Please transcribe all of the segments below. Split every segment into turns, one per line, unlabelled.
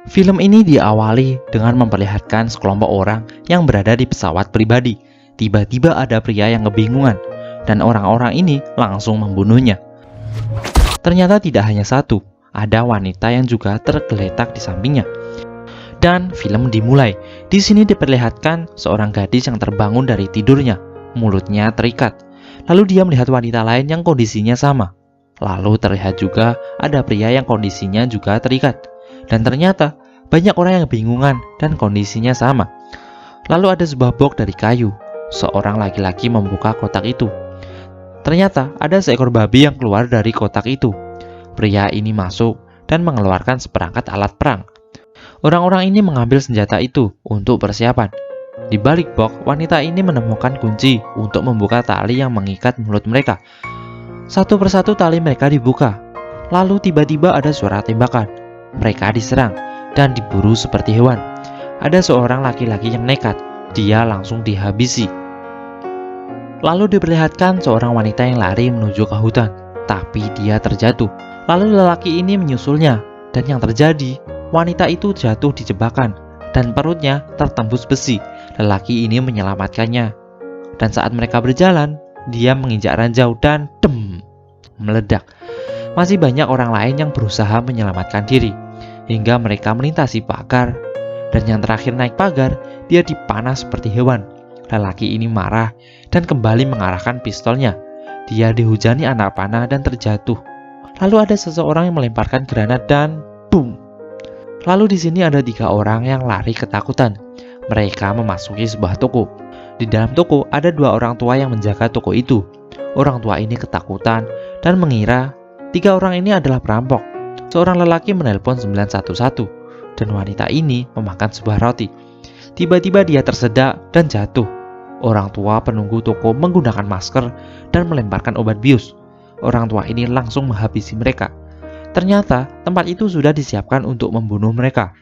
Film ini diawali dengan memperlihatkan sekelompok orang yang berada di pesawat pribadi. Tiba-tiba ada pria yang kebingungan, dan orang-orang ini langsung membunuhnya. Ternyata tidak hanya satu, ada wanita yang juga tergeletak di sampingnya. Dan film dimulai. Di sini diperlihatkan seorang gadis yang terbangun dari tidurnya, mulutnya terikat. Lalu dia melihat wanita lain yang kondisinya sama. Lalu terlihat juga ada pria yang kondisinya juga terikat. Dan ternyata banyak orang yang kebingungan dan kondisinya sama. Lalu ada sebuah box dari kayu. Seorang laki-laki membuka kotak itu. Ternyata ada seekor babi yang keluar dari kotak itu. Pria ini masuk dan mengeluarkan seperangkat alat perang. Orang-orang ini mengambil senjata itu untuk persiapan. Di balik box, wanita ini menemukan kunci untuk membuka tali yang mengikat mulut mereka. Satu persatu tali mereka dibuka. Lalu tiba-tiba ada suara tembakan. Mereka diserang dan diburu seperti hewan. Ada seorang laki-laki yang nekat. Dia langsung dihabisi. Lalu diperlihatkan seorang wanita yang lari menuju ke hutan. Tapi dia terjatuh. Lalu lelaki ini menyusulnya. Dan yang terjadi, wanita itu jatuh di jebakan. Dan perutnya tertembus besi. Lelaki ini menyelamatkannya. Dan saat mereka berjalan, dia menginjak ranjau dan meledak. Masih banyak orang lain yang berusaha menyelamatkan diri, hingga mereka melintasi pagar. Dan yang terakhir naik pagar, dia dipanah seperti hewan. Lelaki ini marah dan kembali mengarahkan pistolnya. Dia dihujani anak panah dan terjatuh. Lalu ada seseorang yang melemparkan granat dan boom. Lalu di sini ada 3 orang yang lari ketakutan. Mereka memasuki sebuah toko. Di dalam toko ada 2 orang tua yang menjaga toko itu. Orang tua ini ketakutan dan mengira 3 orang ini adalah perampok. Seorang lelaki menelpon 911 dan wanita ini memakan sebuah roti. Tiba-tiba dia tersedak dan jatuh. Orang tua penunggu toko menggunakan masker dan melemparkan obat bius. Orang tua ini langsung menghabisi mereka. Ternyata tempat itu sudah disiapkan untuk membunuh mereka.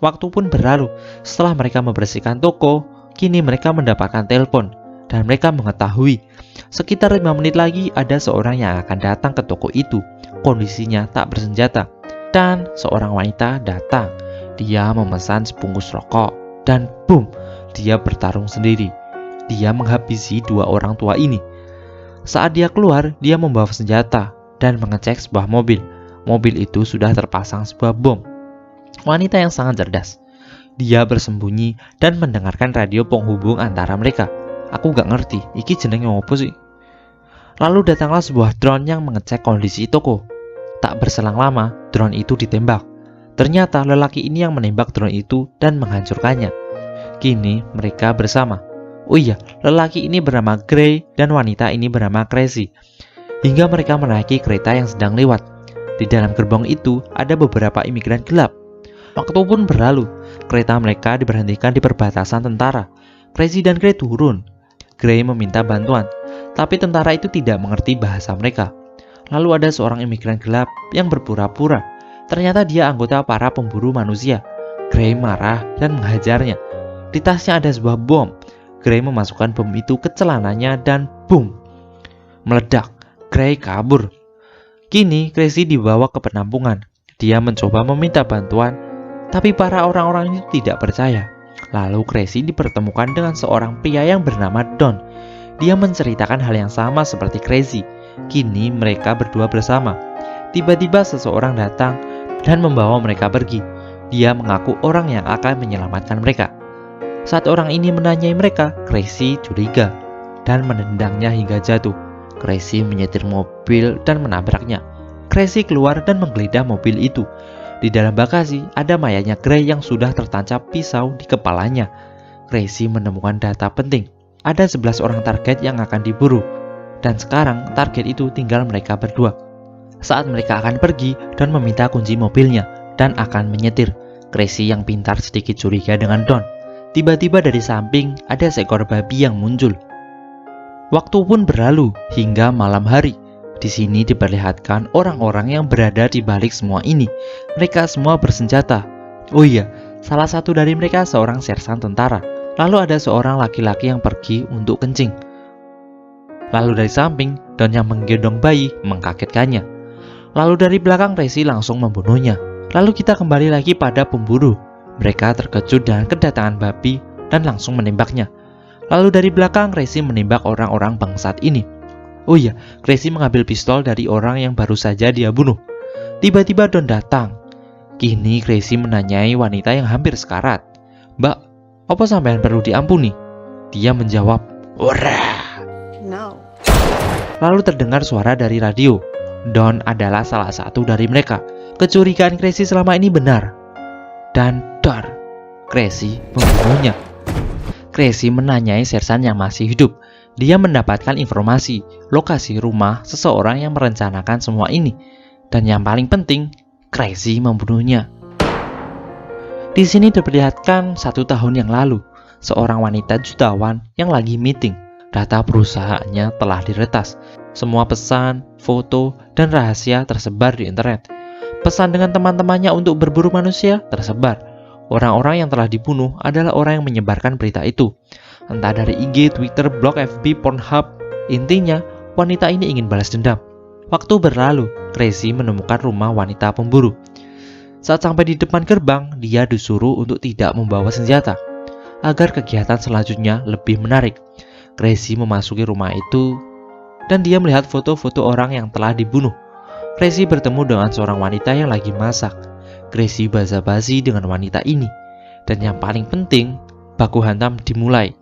Waktu pun berlalu. Setelah mereka membersihkan toko, kini mereka mendapatkan telepon. Dan mereka mengetahui sekitar 5 menit lagi ada seorang yang akan datang ke toko itu. Kondisinya tak bersenjata. Dan seorang wanita datang. Dia memesan sebungkus rokok. Dan boom, dia bertarung sendiri. Dia menghabisi 2 orang tua ini. Saat dia keluar, dia membawa senjata dan mengecek sebuah mobil. Mobil itu sudah terpasang sebuah bom. Wanita yang sangat cerdas. Dia bersembunyi dan mendengarkan radio penghubung antara mereka. Aku gak ngerti, iki jenenge opo sih? Lalu datanglah sebuah drone yang mengecek kondisi toko. Tak berselang lama, drone itu ditembak. Ternyata lelaki ini yang menembak drone itu dan menghancurkannya. Kini mereka bersama. Oh iya, lelaki ini bernama Gray dan wanita ini bernama Crazy. Hingga mereka menaiki kereta yang sedang lewat. Di dalam gerbong itu ada beberapa imigran gelap. Waktu pun berlalu. Kereta mereka diberhentikan di perbatasan tentara. Crazy dan Gray turun. Gray meminta bantuan, tapi tentara itu tidak mengerti bahasa mereka. Lalu ada seorang imigran gelap yang berpura-pura. Ternyata dia anggota para pemburu manusia. Gray marah dan menghajarnya. Di tasnya ada sebuah bom. Gray memasukkan bom itu ke celananya dan boom, meledak. Gray kabur. Kini Crazy dibawa ke penampungan. Dia mencoba meminta bantuan, tapi para orang-orang itu tidak percaya. Lalu Crazy dipertemukan dengan seorang pria yang bernama Don. Dia menceritakan hal yang sama seperti Crazy. Kini mereka berdua bersama. Tiba-tiba seseorang datang dan membawa mereka pergi. Dia mengaku orang yang akan menyelamatkan mereka. Saat orang ini menanyai mereka, Crazy curiga dan menendangnya hingga jatuh. Crazy menyetir mobil dan menabraknya. Crazy keluar dan menggeledah mobil itu. Di dalam bagasi ada mayatnya Gray yang sudah tertancap pisau di kepalanya. Crazy menemukan data penting. Ada 11 orang target yang akan diburu. Dan sekarang target itu tinggal mereka berdua. Saat mereka akan pergi dan meminta kunci mobilnya dan akan menyetir, Crazy yang pintar sedikit curiga dengan Don. Tiba-tiba dari samping ada seekor babi yang muncul. Waktu pun berlalu hingga malam hari. Di sini diperlihatkan orang-orang yang berada di balik semua ini. Mereka semua bersenjata. Oh iya, salah satu dari mereka seorang sersan tentara. Lalu ada seorang laki-laki yang pergi untuk kencing. Lalu dari samping, Don yang menggendong bayi mengkagetkannya. Lalu dari belakang Crazy langsung membunuhnya. Lalu kita kembali lagi pada pemburu. Mereka terkejut dengan kedatangan babi dan langsung menembaknya. Lalu dari belakang Crazy menembak orang-orang bangsat ini. Oh iya, Crazy mengambil pistol dari orang yang baru saja dia bunuh. Tiba-tiba Don datang. Kini Crazy menanyai wanita yang hampir sekarat. "Mbak, apa sampean perlu diampuni?" Dia menjawab, "Ora."
No.
Lalu terdengar suara dari radio. Don adalah salah satu dari mereka. Kecurigaan Crazy selama ini benar. Dan dar, Crazy membunuhnya. Crazy menanyai sersan yang masih hidup. Dia mendapatkan informasi lokasi rumah seseorang yang merencanakan semua ini. Dan yang paling penting, Crazy membunuhnya. Di sini diperlihatkan 1 tahun yang lalu, seorang wanita jutawan yang lagi meeting. Data perusahaannya telah diretas. Semua pesan, foto, dan rahasia tersebar di internet. Pesan dengan teman-temannya untuk berburu manusia tersebar. Orang-orang yang telah dibunuh adalah orang yang menyebarkan berita itu. Entah dari IG, Twitter, blog, FB, Pornhub. Intinya, wanita ini ingin balas dendam. Waktu berlalu, Crazy menemukan rumah wanita pemburu. Saat sampai di depan gerbang, dia disuruh untuk tidak membawa senjata, agar kegiatan selanjutnya lebih menarik. Crazy memasuki rumah itu, dan dia melihat foto-foto orang yang telah dibunuh. Crazy bertemu dengan seorang wanita yang lagi masak. Crazy basa-basi dengan wanita ini. Dan yang paling penting, baku hantam dimulai.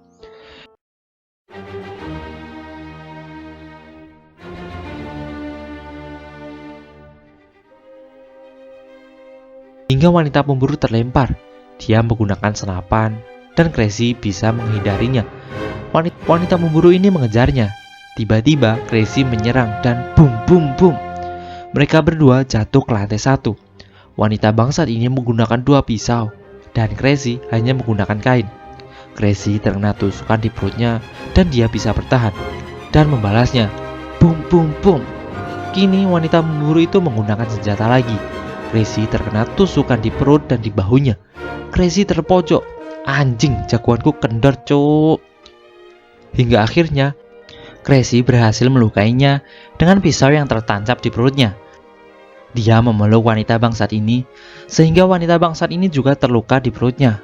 Hingga wanita pemburu terlempar. Dia menggunakan senapan, dan Crazy bisa menghindarinya. Wanita pemburu ini mengejarnya. Tiba-tiba Crazy menyerang dan boom boom boom. Mereka berdua jatuh ke lantai 1. Wanita bangsat ini menggunakan 2 pisau, dan Crazy hanya menggunakan kain. Crazy terkena tusukan di perutnya, dan dia bisa bertahan dan membalasnya. Boom boom boom. Kini wanita pemburu itu menggunakan senjata lagi. Crazy terkena tusukan di perut dan di bahunya. Crazy terpojok. Anjing, jagoanku kendor cuk. Hingga akhirnya Crazy berhasil melukainya dengan pisau yang tertancap di perutnya. Dia memeluk wanita bangsat ini, sehingga wanita bangsat ini juga terluka di perutnya.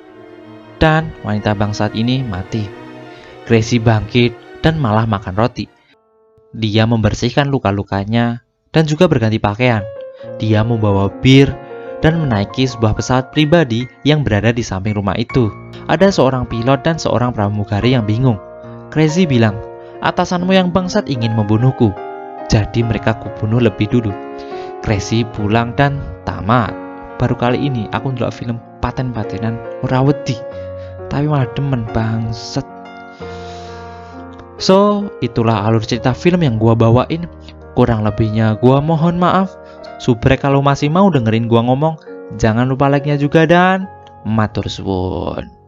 Dan wanita bangsat ini mati. Crazy bangkit dan malah makan roti. Dia membersihkan luka-lukanya dan juga berganti pakaian. Dia membawa bir dan menaiki sebuah pesawat pribadi yang berada di samping rumah itu. Ada seorang pilot dan seorang pramugari yang bingung. Crazy bilang, "Atasanmu yang bangsat ingin membunuhku, jadi mereka kubunuh lebih dulu." Crazy pulang dan tamat. Baru kali ini aku ndelok film paten-patenan ora wedi, tapi malah demen bangsat. So, itulah alur cerita film yang gua bawain. Kurang lebihnya gua mohon maaf. Subrek kalau masih mau dengerin gua ngomong, jangan lupa like-nya juga dan matur suwun.